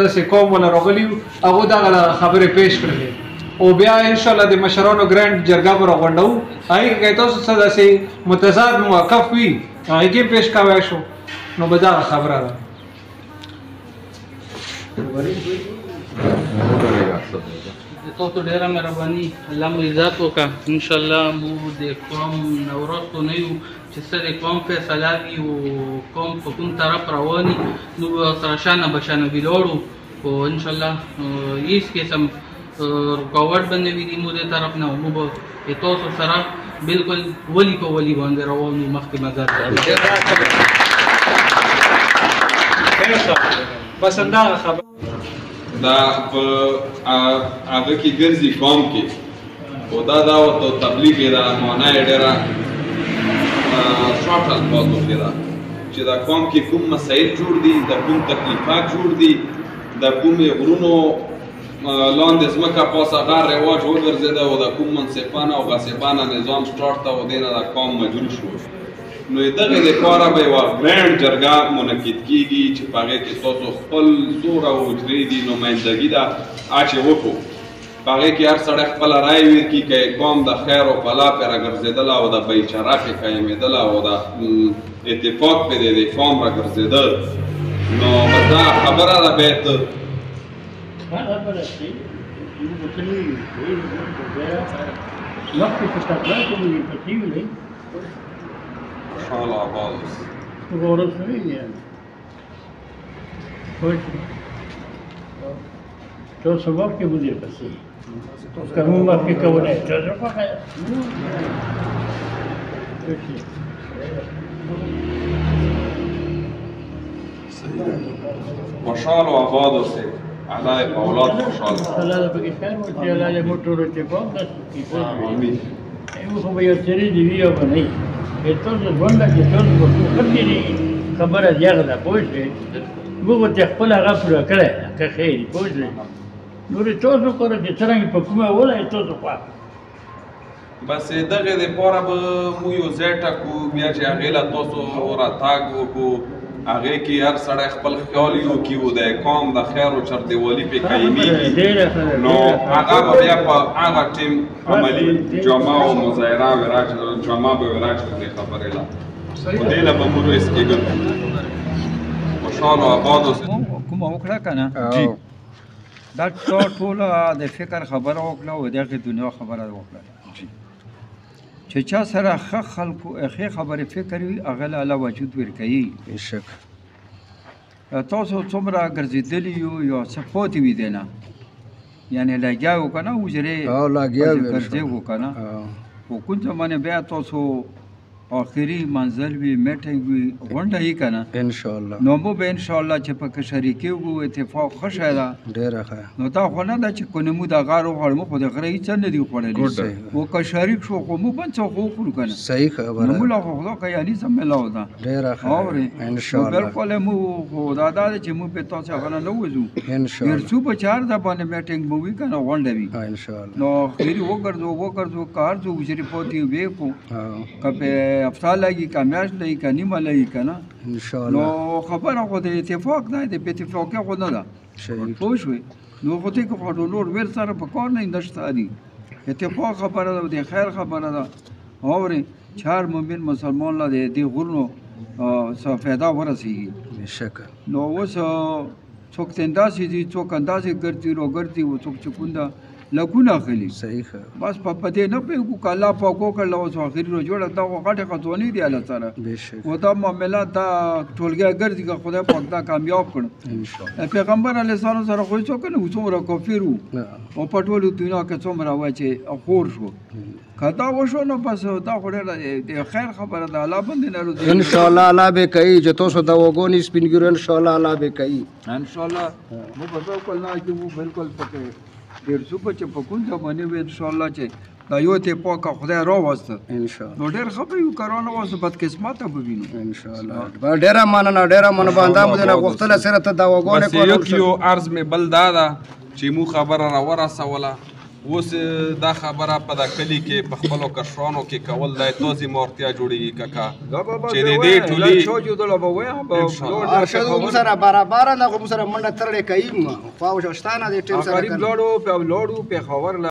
داسې قوم ولا راغلي وو هغو دغه خبرې پیش کړلې او بیا انشاءالله د مشرانو ګرانډ جرګه به راغونډوو هغې کې تاسو څه داسې متضاد موقف وي هغې کې پیش کوی شو نو به دغه خبره ده تاسو ډېره مهرباني الله مو عزت وکړه انشاءالله موږ د قوم نه وروسته نه یو چې څه د قوم فیصله وي او قوم په کوم طرف روان وي نو به سره شانه به شانه ولاړو خو انشاءالله هېڅ قسم رکاوټ به نه وي د مو د طرف نه موږ به د تاسو سره بلکل ولي په ولي باندې روان یو مخکې مزار بس همدغه خبره دا په هغه کې ګرځي قوم کې خو دا دعوت او تبلیغ یې ده معنا یې ډېره شارټ الفاظو کې ده چې دا قوم کې کوم مسایل جوړ دي د کوم تکلیفات جوړ دي د کومې غرونو لاندې ځمکه پاسه غار رواج وګرځېده او د کوم منصفانه او غاصبانه نظام سټارټ ته و دې نه دا قوم مجبور شو نو دغه دپاره به یوه ګرانډ جرګه منعقد کېږي چې په هغې کې تاسو خپل زور او اجرې دي نمایندګي ده چې وکړو په هغې کې هر سړی خپله رایې ورکړي که قوم د خیر او فلاح پرې راګرځېدله او د بهچاره پرې قایمېدله او د اتفاق پرې د قوم راګرځېدل نو بس دا خبره ده باید خوشحاله آباد اوسئ تو سبب کې مودې پسې کوم وخت کې کولای تجربه کوي خوشحاله آباد اوسئ الله دې په اولاد خوشحاله الله دې پکې خیر وکړي الله دې موږ ټولو ته په آمین ایو خو به یو چری دی ویو باندې تاسو څنګه چې تاسو په خبرې خبره ځای ده پوه شئ موږ ته خپل هغه پوره کړی که خیر پوه شئ نور تاسو کوله چې څنګه په کومه ولای تاسو خوا بس دغه دپاره به مو یو ځای ټاکو بیا چې هغې له تاسو راتګ وکړو هغې کې هر سړی خپل خیال یو کي و د قوم د خیر و چردیوالي پرې قایمېږي نو هغه به بیا په هغه ټیم عملي جامع او مظاهره جامع به وراچو دې خبرې له خو دې له به مو رئیس کېږل خوشحاله آباد اوسئ کومه وکړه که نه دا ټوله د فکر خبره وکړه او د هغې دنیا خبره وکړه چې چا سره ښه خلکو ښې خبرې فکر وي هغه له الله وجود ورکوي بېشک تاسو څومره ګرځېدلي یو یا څه پاتې وي دی نه یعنې لګیا وو که نه حجرې ګرځې وو که نه خو کوم زمانې بیا تاسو آخري منزل وي میټینګ وي غونډه یې که نه انشاءالله نو مو به انشاءالله چې پکې شریکې وو اتفاق ښه شی ده ډېره ښه نو دا خو نه ده چې که مو د غار وخوړو مو خو د غره هېڅ نه دي خوړلي خو که شریک شو خو مو بل څه خو وخورو که نه صحیح خبره نو مو له خو خدا کیانیزم میلاو ده ډېره ښه اورې انشاءالله بلکل مو خو دا ده چې مو به تاسو هغه نه وځو انشاءالله ګرځو په چار ده باندې میټینګ به وي که نه غونډه وي انشاءالله نو آخري وګرځو کار ځو حجرې پاتې وې کو که په هفته لګي که میاشت لګي که نیمه لګي که نه انشاءالله نو خبره خو د اتفاق نه د بې اتفاقۍ خو نه ده پوه شوې نو خو دې که خو ډولور ویل سره په کار نه نشته دي اتفاق خبره ده د خیر خبره ده اورې چې هر مؤمن مسلمان له د دې غرونو څه فایده ورسېږي بېشکه نو اوس څوک انداسې دي څوک انداسې ګرځي راګرځي و څوک چې کونده لګونه اخلي صحیح بس په دې نه پوهېږو که الله پاک وکړله اوس آخري رو جوړه دا خو غټې خطوانې دي الله سره خو دا معاملات دا ټولګی ګرځي که خدای پاک دا کامیاب کړ پیغمبر علیه السلام سره خو څوک نه و څومره کافر و او په ټولو دنیا کې څومره وه چې خور شو که دا وشو نو بس دا خو ډېره د خیر خبره ده الله باندې نه روزي انشاءالله الله به کوي چې تاسو د وګونې سپین ګیرو انشاءالله الله به کوي انشاءالله مو به بالکل نه چې مو بالکل پکې ډېر څه به چې په کوم زمانې وي انشاءالله چې دا یو اتفاق خدای راوسته انشاءالله نو ډېر ښه به وي که راونه بدقسمته به وینو انشاءالله ډېره مننه ډېره مننه مو دې نه غوښتله سره ته دا وګونې بس یو عرض مې بل دا ده چې مو خبره راورسوله اوس دا خبره په دا کلي کې په خپلو کشرانو کې کول دا توزي مورتیا جوړېږي کاکا چې د دې ټولي شدو سره برابر نه غو سره منډه ترړې کوي خو شتانه دې ټیم سره غریب لوړو په خبر